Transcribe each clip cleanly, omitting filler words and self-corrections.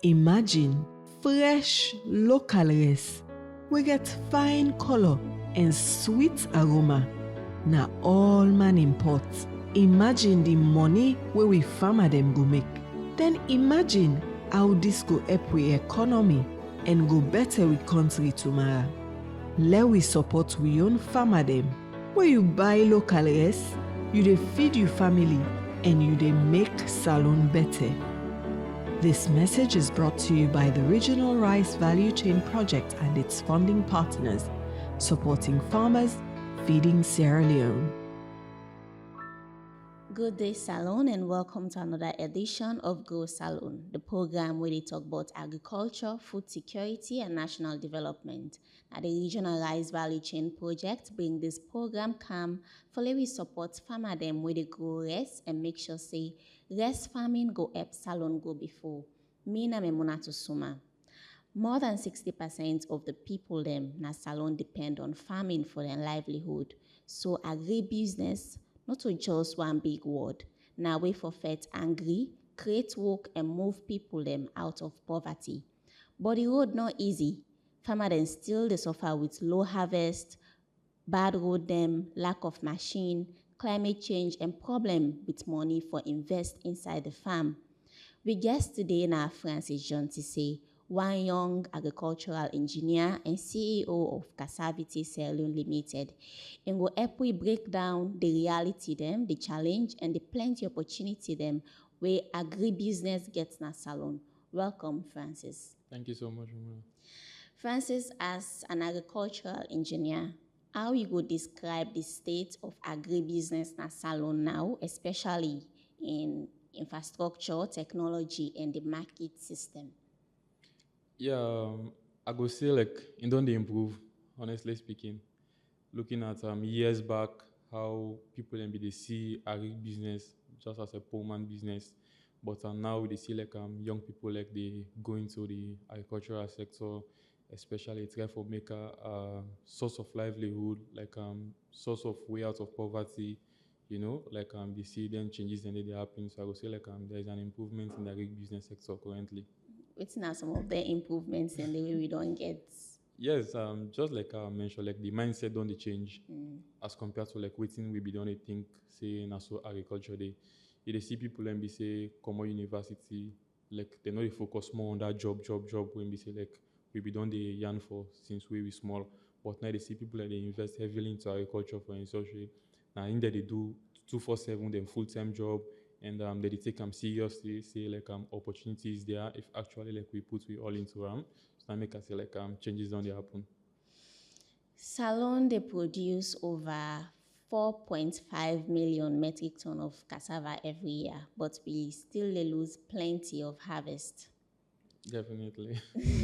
Imagine fresh local rice we get fine color and sweet aroma. Na all man import. Imagine the money where we farmer them go make. Then imagine how this go help we economy and go better with country tomorrow. Let we support we own farmer them. Where you buy local rice, you dey feed your family and you dey make Salone better. This message is brought to you by the Regional Rice Value Chain Project and its funding partners, supporting farmers, feeding Sierra Leone. Good day, Salone, and welcome to another edition of Go Salone, the program where they talk about agriculture, food security, and national development. Now, the Regional Rice Value Chain Project bring this program come for we support farmer them where they grow rice and make sure say rice farming go up Salone go before. Me na memuna to suma. More than 60% of the people them na Salone depend on farming for their livelihood. So agribusiness not to just one big word. Now we for fet angry, create work and move people them out of poverty. But the road not easy. Farmer then still they suffer with low harvest, bad road them, lack of machine, climate change and problem with money for invest inside the farm. We guest today na Francis John to say one young agricultural engineer and CEO of Cassavity Salone Limited. And go help we break down the reality them, the challenge, and the plenty opportunity them where agribusiness gets na Salone. Welcome, Francis. Thank you so much, Ramona. Francis, as an agricultural engineer, how you go describe the state of agribusiness na Salone now, especially in infrastructure, technology, and the market system? Yeah, I go say like it don't dey improve, honestly speaking. Looking at years back, how people then be they see agribusiness just as a poor man business, but now they see like young people like they go into the agricultural sector, especially try for make a source of livelihood, like source of way out of poverty. You know, like they see then changes and they happen. So I would say like there is an improvement in the agribusiness sector currently. What's now some of the improvements in the way we don't get? Yes, just like I mentioned, like the mindset don't they change as compared to like waiting we be don't they think say in so agriculture day. You dey see people and be say common university, like they know they focus more on that job when we say like we be done the yarn for since we small. But now they see people like they invest heavily into agriculture for industry. Now in there they do 247 them full-time job and they take them seriously, say like opportunities there if actually like we put we all into so that make us say like changes don't they happen. Salone they produce over 4.5 million metric ton of cassava every year, but we still they lose plenty of harvest. Definitely.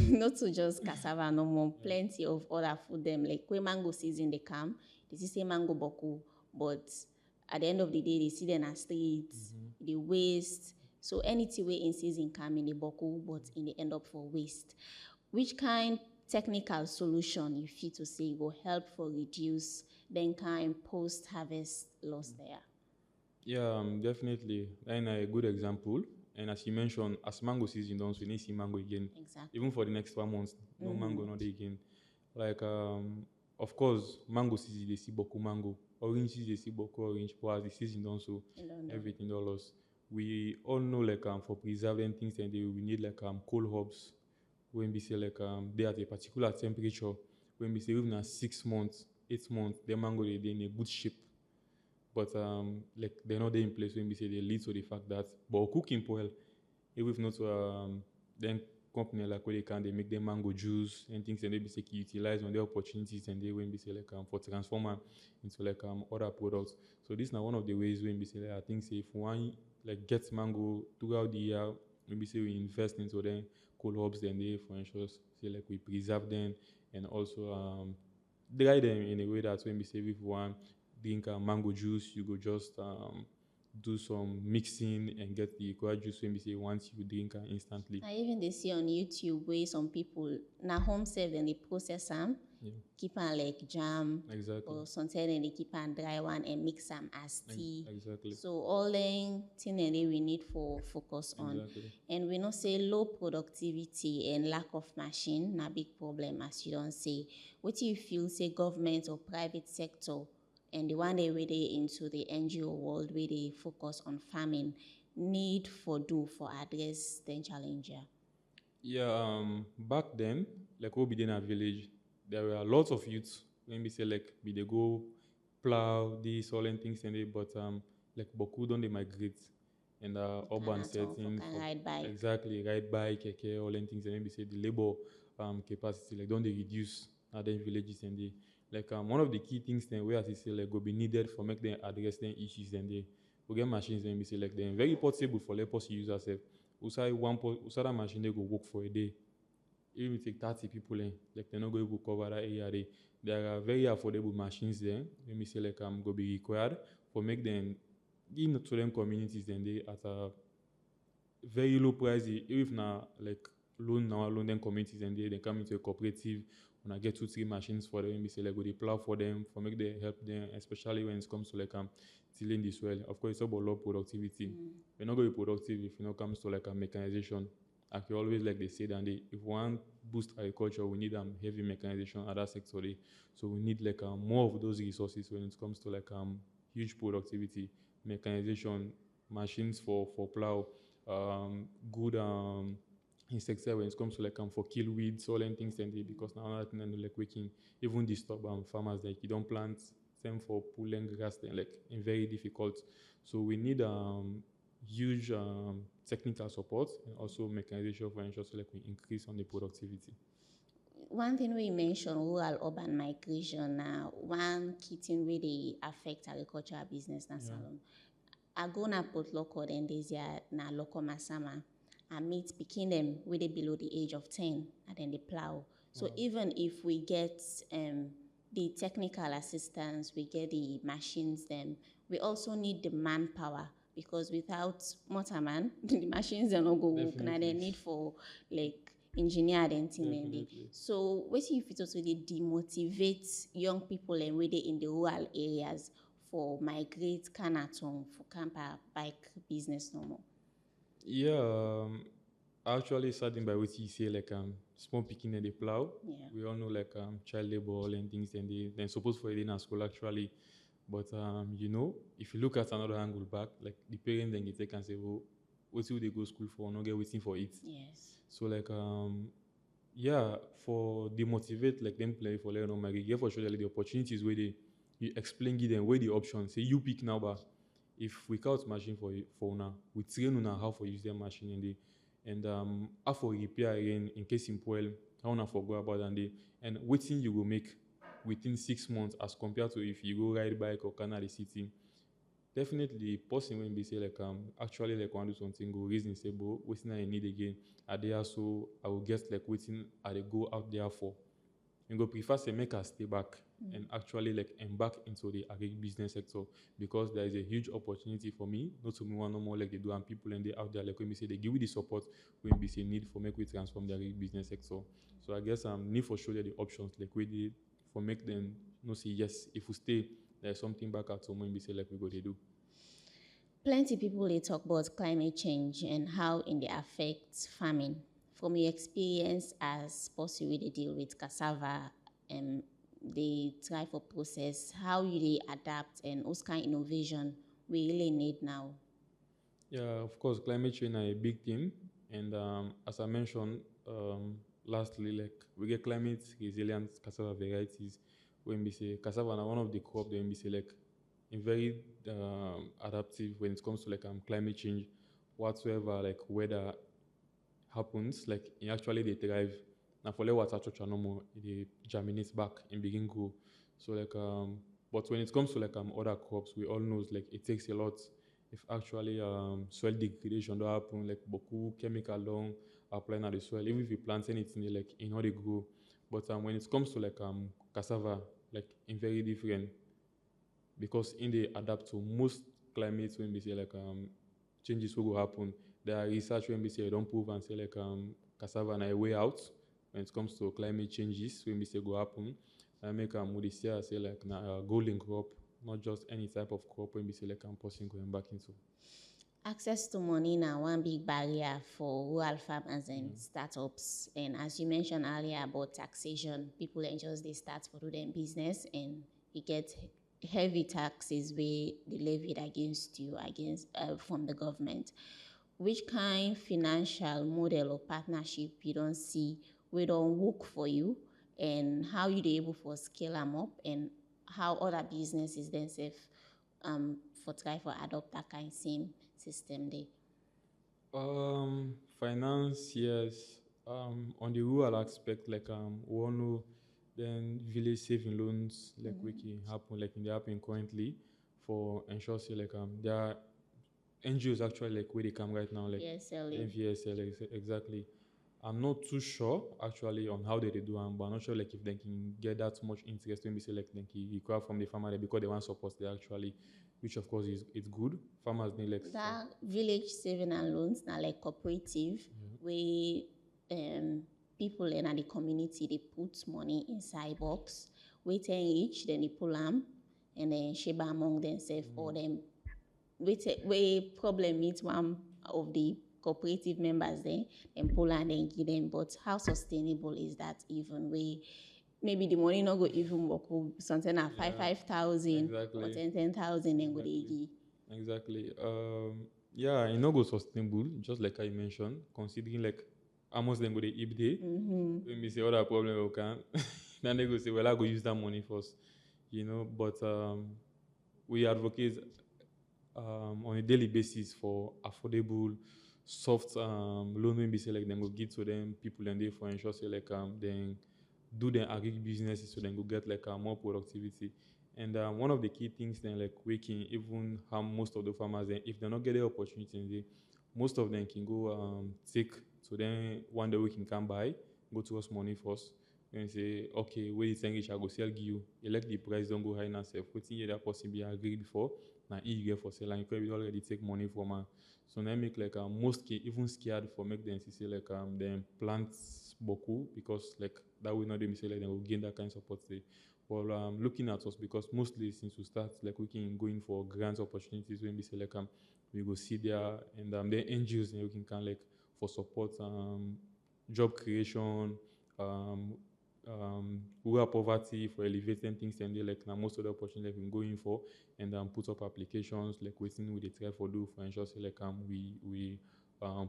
Not to just cassava no more, plenty of other food them like when mango season they come, they say mango boku, but at the end of the day they see them as streets, they waste. So anything way in season come in the boku, but in the end up for waste. Which kind technical solution you feel to say will help for reduce then kind post harvest loss there? Yeah, definitely. And a good example. And as you mentioned, as mango season done, so we need to see mango again. Exactly. Even for the next 1 months, no mango, not again. Like, of course, mango season they see boku mango. Orange season they see boku orange. But as the season done, so everything don't lost. We all know like for preserving things, and we need like cold herbs. When we say like they at a particular temperature. When we say even 6 months, 8 months, the mango they in a good shape. But like they're not there in place when we say they lead to the fact that but cooking well, if we've not then company like where they make them mango juice and things and they be say utilize on the opportunities and they when we say like for transformer into like other products. So this is now one of the ways when we say like, I think say if one like gets mango throughout the year, when we say we invest into them cold herbs then they for instance say like we preserve them and also dry them in a way that when we say if one drink mango juice, you go just do some mixing and get the required juice when we say once you drink instantly. I even they see on YouTube where some people na home serve and they process them keep on like jam, Exactly. or sometimes they keep on dry one and mix them as tea. Exactly. So all the thing we need for focus on. Exactly. And we know say low productivity and lack of machine na big problem as you don't say. What do you feel say government or private sector and the one where they into the NGO world where they focus on farming need for do for address the challenge? Yeah, back then, like we be in a village, there were lots of youths when we say like we they go plow these all and things and they, but like Boku don't they migrate in the urban setting Can for ride bike. exactly ride bike, keke, all and things and then we say the labor capacity like don't they reduce at the villages and they like one of the key things then where as you say like go be needed for make them address them issues and they we get machines then we say like they're very portable for let us use ourselves. Usai that machine they go work for a day. Even if you take 30 people in, like they're not going to cover that area. There are very affordable machines there. Let me say like go be required for make them give to them communities then they at a very low price. Even if now like loan them communities and they come into a cooperative when I get 2-3 machines for them, we say like go they plow for them for make they help them, especially when it comes to like tilling the soil. Of course, it's about low productivity. We're not going to be productive if it comes to like a mechanization. Like you always like they say that if we want boost agriculture, we need heavy mechanization at that sector. So we need like more of those resources when it comes to like huge productivity, mechanization, machines for plow, good insecticide when it comes to like for kill weeds, all and things and they because now that thing like we can even disturb farmers like you don't plant them for pulling grass then like in very difficult. So we need huge technical support and also mechanization for ensure so like we increase on the productivity. One thing we mentioned rural urban migration now, one key thing really affect agricultural business na Salone. I go na put local then this year na local masama. I meet picking them with they below the age of 10 and then they plow. So even if we get the technical assistance, we get the machines then, we also need the manpower because without motorman, the machines are not go work. Now they need for like engineer and thing. So what if it also they demotivate young people and where they in the rural areas for migrate Kanaton for camper bike business no more? Yeah, actually starting by what you say like small picking and they plow. Yeah. We all know like child labor and things and they're supposed for it in our school actually. But if you look at another angle back, like the parents then they take and say, well, what will they go school for? Not get waiting for it. Yes. So like yeah, for demotivate like them play for learn my give for sure like, the opportunities where they you explain give them where the options say you pick now but if we count machine for now we train on how for use their machine and how for repair again in case in spoil how na for go about and waiting you will make within 6 months as compared to if you go ride bike or canal the city. Definitely the person when be say like actually like want do something go reason say but waiting I need again are there so I will get like waiting I dey go out there for. And go prefer say make her stay back and actually like embark into the agri business sector because there is a huge opportunity for me, not to me one no more like they do and people and they out there like when we say they give you the support when we say need for make we transform the agri business sector. So I guess need for sure the options like we did for make them say yes if we stay there's something back at home when we say like we go they do. Plenty people they talk about climate change and how it affects farming. From your experience as possibly they deal with cassava and they try for process, how you they adapt and what kind of innovation we really need now? Yeah, of course, climate change is a big thing, and as I mentioned, lastly, like we get climate resilient cassava varieties. When we say cassava, na one of the crop when we say like in very adaptive when it comes to like climate change, whatsoever like weather happens, like it actually they thrive. Now for water structure no more, they germinate back and begin grow. So like but when it comes to like other crops, we all know like it takes a lot. If actually soil degradation don't happen, like beaucoup chemical don't apply on the soil. Even if you plant anything, like in how they grow. But when it comes to like cassava, like in very different because in they adapt to most climates when we say like changes will go happen. There are research when we say don't prove and say like cassava na a way out when it comes to climate changes, when we say go happen, I make we see say like golden crop, not just any type of crop when we say like person going back into. Access to money now one big barrier for rural farmers and startups. And as you mentioned earlier about taxation, people just they start to do their business and you get heavy taxes where they levied against you against from the government. Which kind financial model or partnership you don't see we don't work for you, and how you they able for scale them up, and how other businesses themselves for try for adopt that kind of same system there. Finance, yes. On the rural aspect, like one know, then village saving loans, like we can happen, like in the happen currently, for ensure say like there are NGOs actually like where they come right now, like VSLA. NVSL exactly. I'm not too sure actually on how they do them, but I'm not sure like if they can get that much interest when we say like they can require from the farmer because they want support they actually, which of course is it's good. Farmers need like That village saving and loans now like cooperative where people in the community they put money inside box, wait and each, then they pull them and then share among themselves or them we problem meet one of the cooperative members there and pull and then give them. But how sustainable is that even we maybe the money not go even work something at 5,000 or exactly. 10,000 and go they give. Exactly. Yeah, it no go sustainable, just like I mentioned, considering like how much then go they eat day. When we say other problem we can, then they go say, well, I go use that money first, you know. But we advocate on a daily basis for affordable, soft loan when we say like them go give to them people and they for ensure say like then do their agri businesses so then go get like more productivity. And one of the key things then like we can even harm most of the farmers then if they not get the opportunity they, most of them can go take so then one day we can come by, go to us money first. And say, okay, where you think I go sell give you, you like the price don't go high enough. Putting you that person be agreed before, now you get for sale and you can already take money from her. So now make like most even scared for make them say like them plant boku because like that will not be say like they will gain that kind of support. Say. Well, looking at us because mostly since we start like we can go in for grants opportunities when we say like we go see there and then NGOs and we can like for support job creation rural poverty for elevating things and they like now most of the opportunities we going for and put up applications like waiting we they try for do for ensure say like we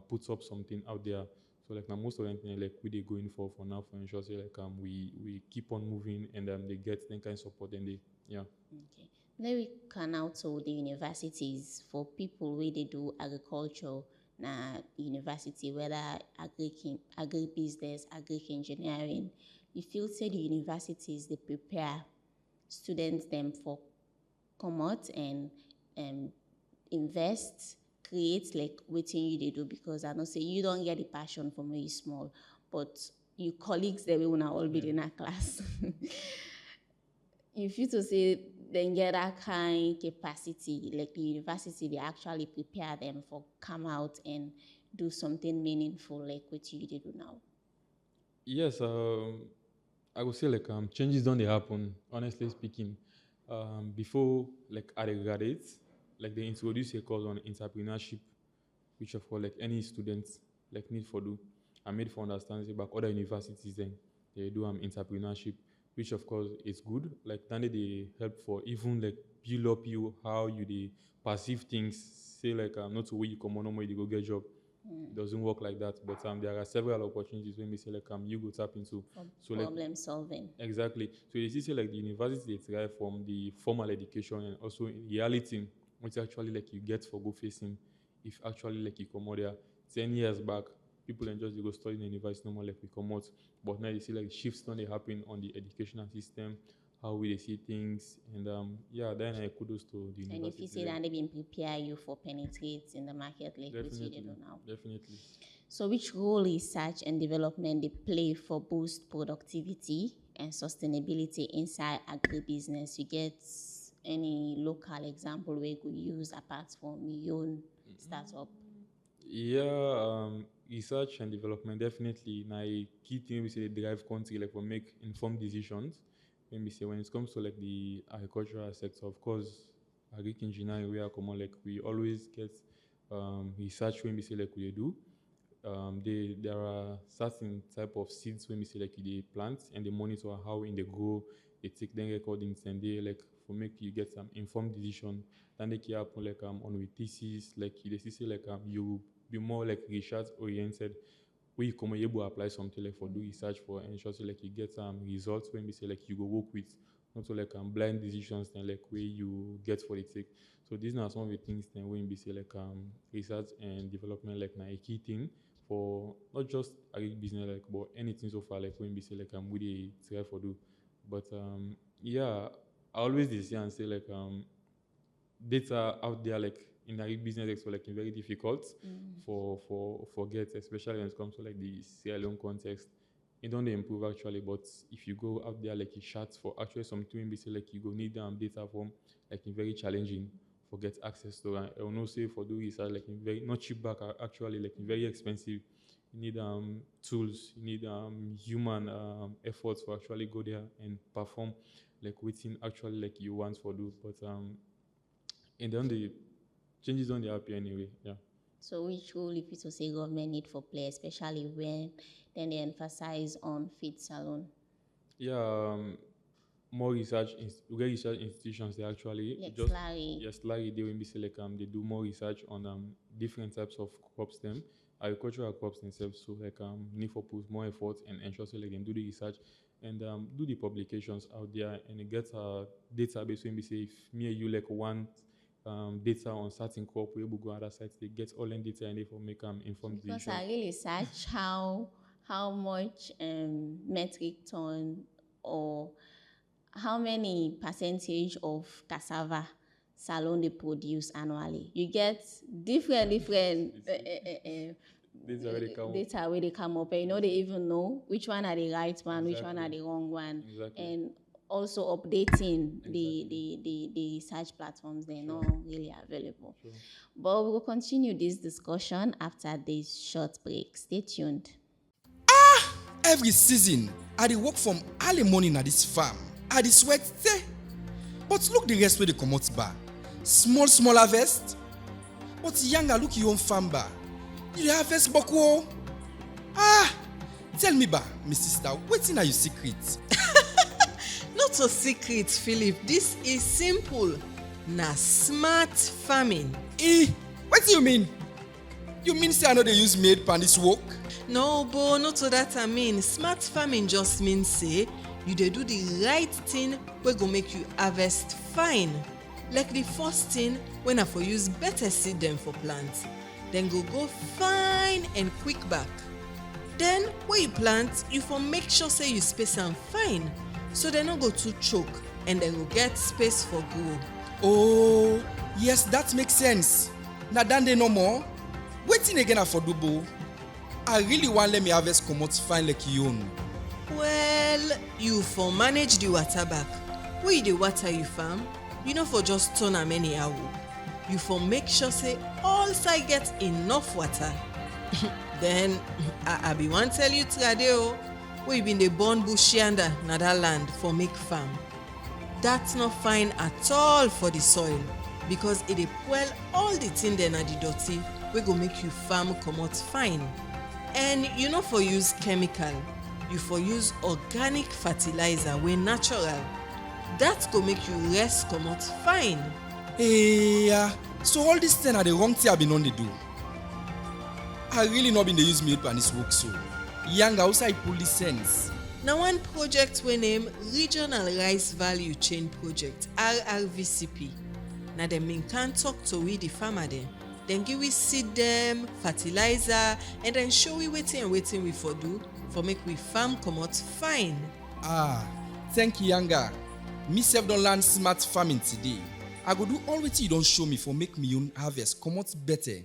put up something out there. So like now most of them like we they going for now for ensure say like we keep on moving and they get that kind of support and they yeah. Okay. Then we can also the universities for people where they do agriculture na university, whether agri business, agri engineering. You feel say the universities they prepare students them for come out and invest, create like waiting you they do, because I know say you don't get the passion from when you small, but your colleagues they will now all be in a class. You feel to say then get that kind capacity, like the university they actually prepare them for come out and do something meaningful like what you did now. Yes, I would say like changes don't they happen. Honestly speaking, before like at a graduate, like they introduce a course on entrepreneurship, which of course like any students like need for do. I made for understand say back other universities then they do entrepreneurship, which of course is good. Like then they help for even like build up you how you they perceive things. Say like not to where you come on no you go get job. It doesn't work like that. But there are several opportunities when we say like you go tap into. So problem solving. Exactly. So you see like the university they derive from the formal education and also in reality, which actually like you get for go facing if actually like you come out there 10 years back, people then just they go study in the university normal like we come out. But now you see like shifts don't they happen on the educational system, how we they see things and yeah, then I kudos to the And university. if you say that they've been prepare you for penetrate in the market like what you do now. Definitely. So which role is research and development they play for boost productivity and sustainability inside agribusiness? You get any local example where you could use apart from your own startup? Yeah, research and development definitely na a key thing we say they drive country like for make informed decisions. When we say when it comes to like the agricultural sector, of course, agric engineering we are common like we always get research when we say like we dey do. There are certain type of seeds when we say like they plant and they monitor how in they grow, they take then recordings and they like for make you get some informed decision. Then they can happen like on with thesis, like they say like you be more like research oriented where you come able to apply something like for do research for and ensure so like you get results when we say like you go work with not so like blind decisions then like where you get for the take. So these are some of the things then when we say like research and development like na a key thing for not just agric business like but anything so far like when we say like we dey try for do. But yeah, I always dey say and say like data out there like in agric business expo like very difficult for get, especially when it comes to like the Sierra Leone context. It don't dey improve actually, but if you go out there like you chat for actually something when we say like you go need data from like very challenging for get access to. And I will not say for do research like in very not cheap back actually like very expensive. You need tools, you need human efforts for actually go there and perform like within actually like you want for do. But and then the changes don't dey happen anyway. Yeah. So which role if it was say government need for play, especially when then they emphasize on feed salon? Yeah, more research institutions they actually Like just Slurry. yes like they will be say like they do more research on different types of crops them agricultural crops themselves, so like need for put more effort and ensure so like they do the research and do the publications out there and it gets a database when we say if me and you like want data on certain crop we able go other sites they get all the data and they for make informed Because decision. I really search how much metric ton or how many percentage of cassava Salone they produce annually. You get different Data where they come up. data where they come up, and you know they even know which one are the right one, which one are the wrong one, Exactly. and also updating the research platforms. They're not really available. Sure. But we will continue this discussion after this short break. Stay tuned. Every season, I dey work from early morning at this farm. I dey sweat tey. But look the rest wey dey comot bar. Small harvest. But Yanga, look your own farm bar. You dey harvest boku o. Tell me ba, my sister, wetin na your secret? Not a secret, Philip. This is simple. Na smart farming. Wetin you mean? You mean say I no dey use maid pan this work? No, but not to that I mean. Smart farming just means say you dey do the right thing wey go make you harvest fine. Like the first thing when I for use better seed them for plant, then go fine and quick back. Then when you plant, you for make sure say you space am fine so they no go too choke and then go get space for grow. Oh, yes, that makes sense. Na dan dey no more. Wetin again I for do bo? I really want let me harvest comot fine like you own. Well, you for manage the water back. When you dey water you farm, you no for just turn am anyhow. You for make sure say all side get enough water. Then I be wan tell you trade o, wey you been dey burn bush yanda na that land for make farm. That's not fine at all for the soil because it dey fuel all the thing dem na the dirty wey go make you farm comot fine. And you no for use chemical, you for use organic fertilizer wey natural. That go make you rest comot fine. So all this thing are the wrong thing I been on dey do. I really not been dey use maid pan this work so. Yanga outside pull this sense. Na one project wey name Regional Rice Value Chain Project (RRVCP). Na dem bin can talk to we the farmer dem. Then give we seed them, fertilizer, and then show we wetin we for do for make we farm comot fine. Thank you, Yanga. Me sef don learn smart farming today. I go do all wetin you don show me for make me own harvest comot better.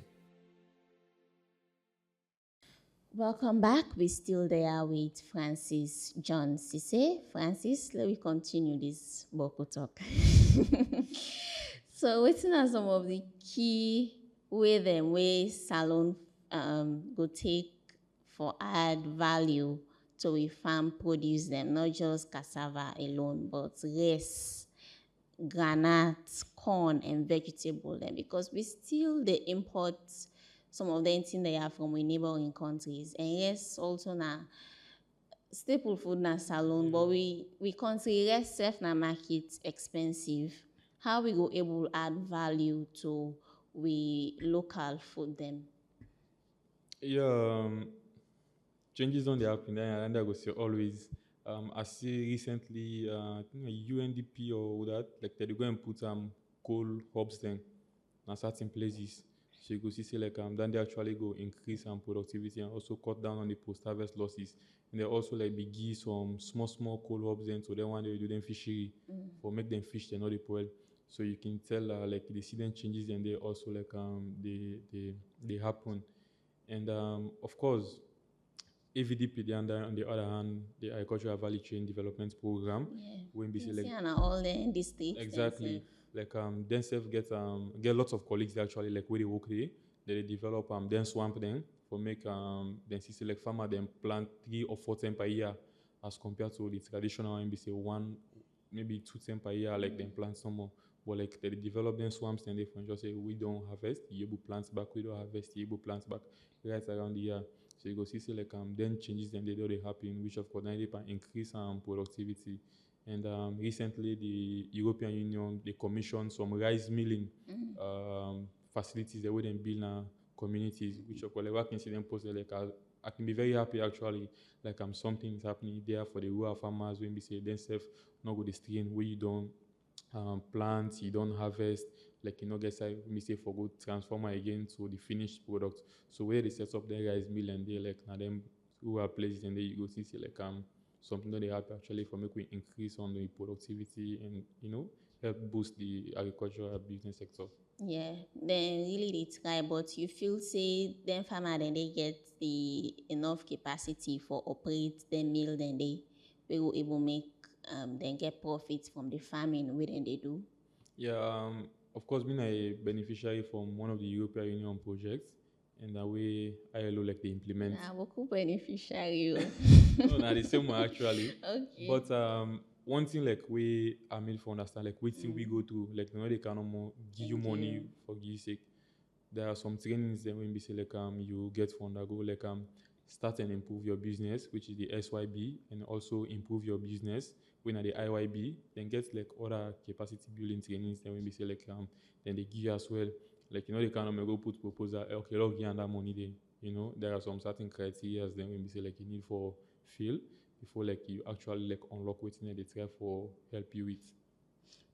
Welcome back. We're still there with Francis John Sise. Francis, let me continue this Boko talk. So, what are some of the key way Salone go take for add value to we farm produce them, not just cassava alone, but rice, granite, corn, and vegetable them, because we still they import some of them things they are from our neighboring countries. And yes, also now staple food na Salone, but we consider self na market expensive. How we go able add value to we local food them? Yeah, changes on the happen there, and I go say always. I see recently, I think UNDP or that, like they go and put coal hubs then in certain places. So you go see say like then they actually go increase productivity and also cut down on the post harvest losses. And they also like be give some small coal hubs then so then one day do them fishery for make them fish they not the well. So you can tell like the season changes and they also like they happen. And of course AVDP on the other hand, the Agricultural Value Chain Development Program, when we say like all the districts. exactly like themselves get lots of colleagues that actually like where they work there, they develop then swamp them for make then see like farmer then plant 3 or 4 times per year as compared to the traditional NBC one maybe 2 times per year like then plant some more. But like they develop them swamps and they for just say we don't harvest, you able plants back, we don't harvest, you able plants back right around the year. So you go see like then changes then they do they happen, which of course then they can increase productivity. And recently, the European Union they commissioned some rice milling facilities that wouldn't build in communities, which of course like, I can see them posted like I can be very happy actually. Like something is happening there for the rural farmers when we say themselves not go the strain where you don't plant, you don't harvest, like you know get me say for good transformer again to the finished product. So where they set up their rice mill and they like now them rural places and then you go see like something that they have actually for make we increase on the productivity and help boost the agricultural business sector. Yeah, then really they try, but you feel say then farmer then they get the enough capacity for operate the mill then they will able make then get profits from the farming where then they do. Yeah, of course being a beneficiary from one of the European Union projects and that way ILO like they implement. Nah, local beneficiary. No, not the same one actually. Okay. But one thing like we are made for understand like which thing we go to like they cannot more give you money for give sake. There are some trainings that when we say like you get for undergo like start and improve your business, which is the SYB, and also improve your business when at the IYB, then get like other capacity building trainings, then when we say like then they give you as well. Like they cannot go put proposal, okay, log you that money there. There are some certain criteria then when we say like you need for fill before like you actually like unlock what they try for help you with.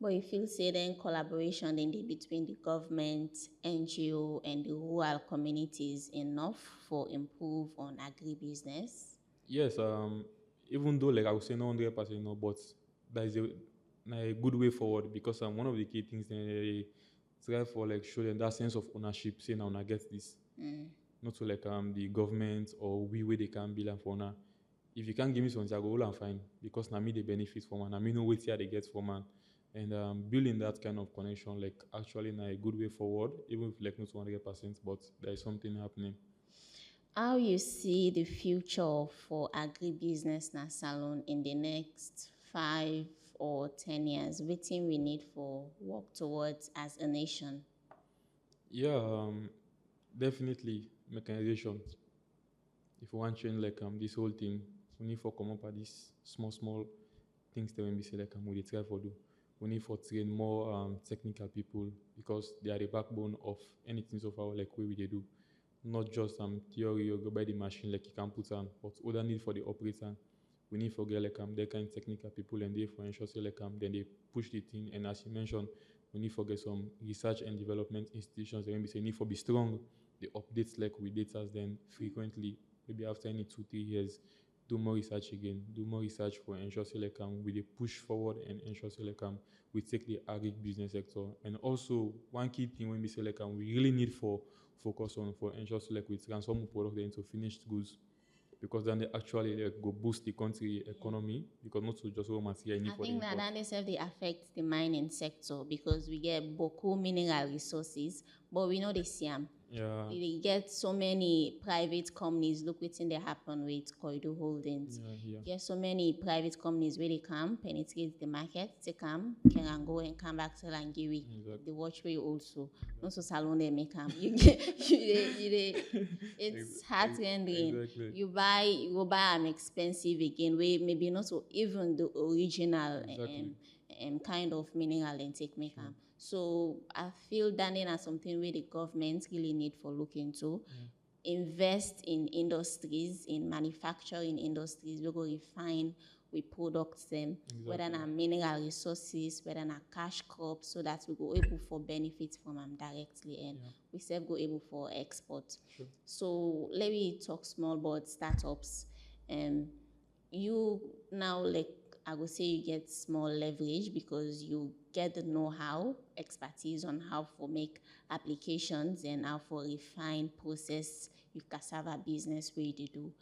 But you feel say then collaboration then between the government, NGO, and the rural communities enough for improve on agribusiness? Yes, even though like I would say not 100% no, but that is a good way forward because one of the key things they try for like show them that sense of ownership, saying now I get this. Not to like the government or we where they can build and for now. If you can't give me something, I go all and fine because now me they benefit from and I mean no wait here they get from man. And building that kind of connection like actually now a good way forward, even if like not 100%, but there is something happening. How you see the future for agribusiness na Salone in the next 5 or 10 years? What thing we need for work towards as a nation? Yeah, definitely mechanization. If we want to change like this whole thing, we need for come up at these small things that when we say like we try for do. We need for train more technical people because they are the backbone of anything so far like way we they do. Not just theory or go by the machine like you can put on, but other need for the operator. We need for get like their kind of technical people and they for ensure say like then they push the thing and as you mentioned, we need for get some research and development institutions. When we say need for be strong, the updates like with data then frequently, maybe after any 2-3 years, do more research again, do more research for ensure say like we they push forward and ensure say like we take the agri business sector. And also one key thing when we say like we really need for focus on for ensure so like we transform product into finished goods because then they actually like, go boost the country economy because not to just raw material need I for think the that import. themselves they affect the mining sector because we get beaucoup mineral resources, but we know they see them. Yeah. They get so many private companies. Look wetin dey happen with Corridor Holdings. Yeah. Get so many private companies where they come penetrate the market, take come, can go and come back to Langiri. Exactly. The watchway also. Also Salone they make come. You get it's heart-rending. Exactly. You go buy an expensive again, where maybe not so even the original Exactly. kind of mineral and take make am. So I feel that is something where the government really need for look into. Invest in industries, in manufacturing industries, we go refine we products them, whether na mineral resources, whether na cash crops, so that we go able for benefit from them directly and we self go able for export. Sure. So let me talk small about startups. You now, like I would say, you get small leverage because you get the know-how, expertise on how to make applications and how to refine process your cassava business where they do.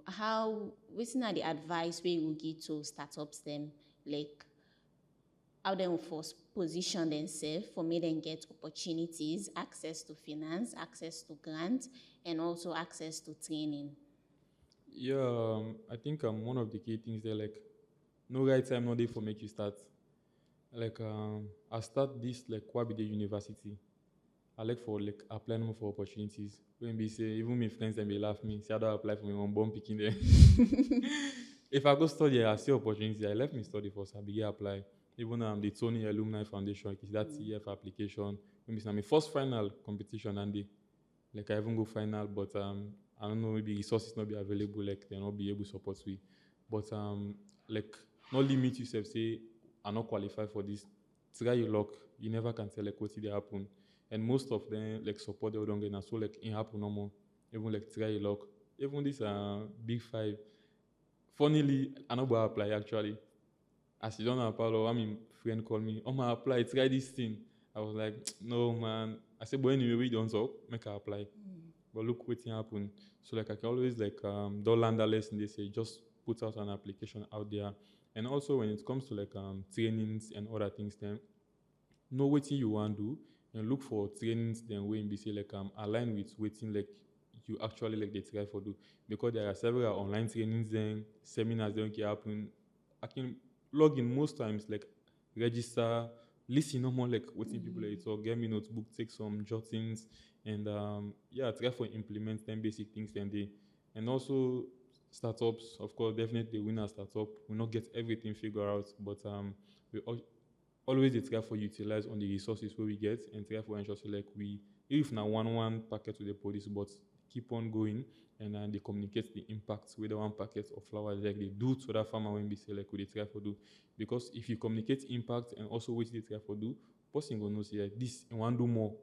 How what's not the advice we will give to startups them, like how they will first position themselves for me then get opportunities, access to finance, access to grants, and also access to training. Yeah, I think one of the key things there, like, no right time, no day for make you start. Like, I start this like Kwabide University. I like for like applying more for opportunities. When we say even my friends and they laugh me, say I don't apply for my one bomb picking there. If I go study, I see opportunity. I left me study first. I began apply. Even the Tony Alumni Foundation, it's that CF application. Maybe it's my first final competition and they like I even go final, but I don't know, maybe resources not be available, like they not be able to support me. But like not limit yourself, say I not qualified for this. Try your luck. You never can tell like what they happen. And most of them like support they don't get now. So like it happen no more. Even like try your luck. Even this big five. Funnily, I not go apply actually. As you don't apply, one my friend called me, oh my apply, try this thing. I was like, no man. I said, but anyway, we don't talk, make her apply. But look what happened. So like I can always like don't land a lesson. They say just put out an application out there. And also when it comes to like trainings and other things, then know what you want to do and look for trainings then when be say like align with waiting like you actually like they try for do because there are several online trainings then seminars then can happen. I can log in most times like register, listen no more like waiting people like talk, get me notebook, take some jottings and yeah, try for implement them basic things then they and also startups, of course, definitely win a startup. We not get everything figured out, but we always dey try for utilize on the resources where we get and try for ensure say like we if na one packet we dey produce but keep on going and they communicate the impact with the one packet of flour like they do to that farmer when we say like we dey try for do because if you communicate impact and also wetin dey try for do person go know say like this e wan do more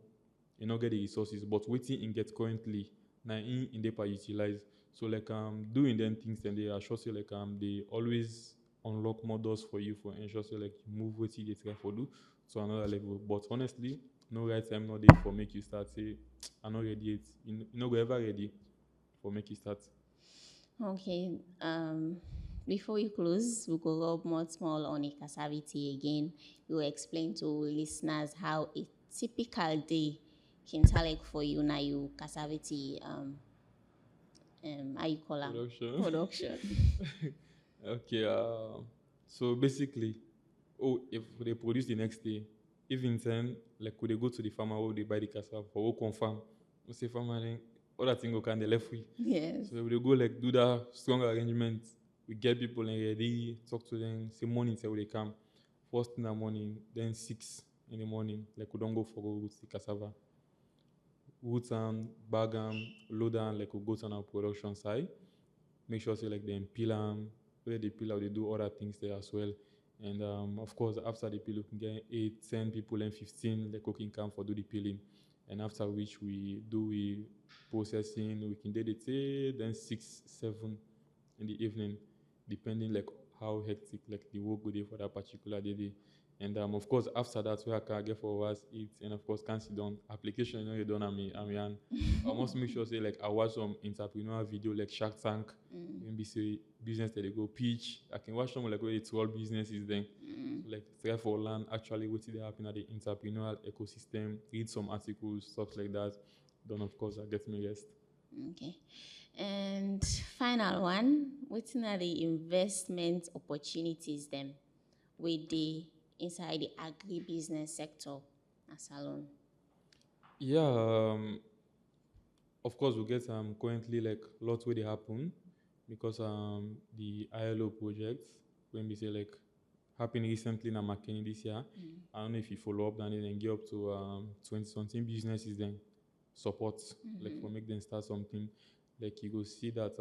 e no get the resources but wetin e get currently na in dey per utilize so like doing them things then they assure say like they always unlock more doors for you for ensure say like you move wetin you dey try for do to another level. But honestly, no right time, no day for make you start. Say, I'm not ready yet. You no go ever ready for make you start. Okay. Before we close, we go rub more small on a cassavity again. You will explain to listeners how a typical day can tell like for you now you cassavity how you call them? Production. Okay. So basically, if they produce the next day, even then, like could they go to the farmer who they buy the cassava for who confirm? We say farmer then other thing go can they left with. Yes. So we go like do that strong arrangement. We get people and ready, talk to them, say morning say they come. First in the morning, then 6 in the morning, like we don't go for with the cassava. Root and bag and load and like we go to our production side. Make sure say like they peel them, whether they peel out, they do other things there as well. And of course, after the peel, we can get 8, 10 people and 15 the cooking camp for do the peeling. And after which we do we processing, we can do the tea, then 6, 7 in the evening, depending like how hectic like the work go dey for that particular day. And of course, after that, we can get for us eat and of course, can't sit down. Application, you know, you done. I must make sure say like I watch some entrepreneur video like Shark Tank, maybe say business that they go pitch. I can watch some like where it's all businesses then. So like try for learn actually what they happen at the entrepreneurial ecosystem, read some articles, stuff like that. Then of course I get me rest. Okay. And final one, what are the investment opportunities then with the inside the agribusiness sector at Salone? Yeah, of course we get currently like lots where they happen because the ILO project when we say like happened recently in McKinney this year. I don't know if you follow up and then get up to 20 something businesses then support like for make them start something. Like you go see that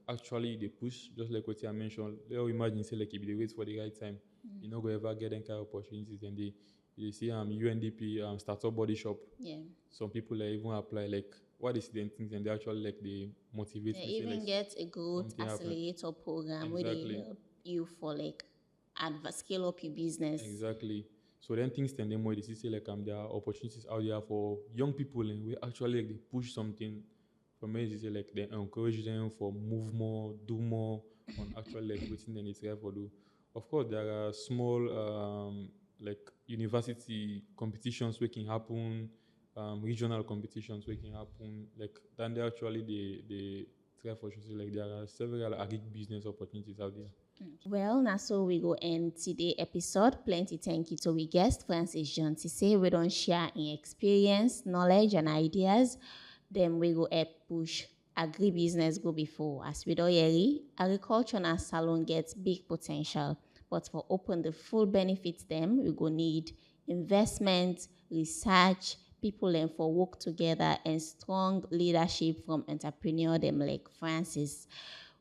actually they push just like what you mentioned. Let's imagine say like if they wait for the right time, you know go ever get any kind of opportunities. Then they see UNDP startup body shop. Yeah. Some people even apply like what is the things and they actually like they motivate. They me, say, even like, get a growth something happen. accelerator program where they Exactly. help you for like scale up your business. Exactly. So then things tend more. They see like there are opportunities out there for young people and we actually like they push something. For me, they say like they encourage them for move more, do more on actually like waiting then it's there for do. Of course, there are small like university competitions where can happen, regional competitions where can happen. Like then they actually they try for sure. Like there are several agri business opportunities out there. Well, now so we go end today episode. Plenty thank you to we guest Francis John to say we don't share in experience, knowledge and ideas. Then we go help push agribusiness go before. As we do hear, agriculture and Salone gets big potential. But for open the full benefits them, we go need investment, research, people and for work together and strong leadership from entrepreneur them like Francis.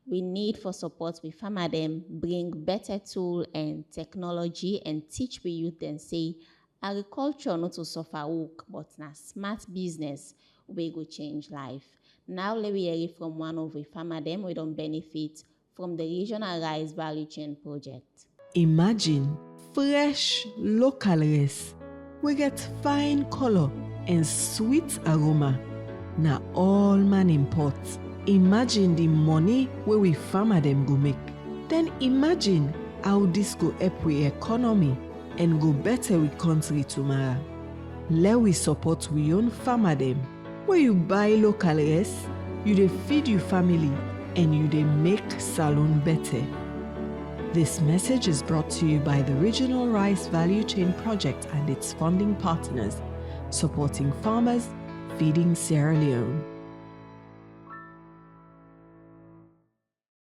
We need for support with farmer them, bring better tool and technology and teach we youth and say agriculture not to suffer work, but na smart business we go change life. Now let me hear from one of the farmer them we don't benefit from the regional rice value chain project. Imagine fresh local rice. We get fine color and sweet aroma. Na all man import. Imagine the money where we farmer them go make. Then imagine how this go help with economy and go better with country tomorrow. Let we support we own farmer them. Where you buy local rice, you dey feed your family and you dey make Salone better. This message is brought to you by the Regional Rice Value Chain Project and its funding partners, supporting farmers, feeding Sierra Leone.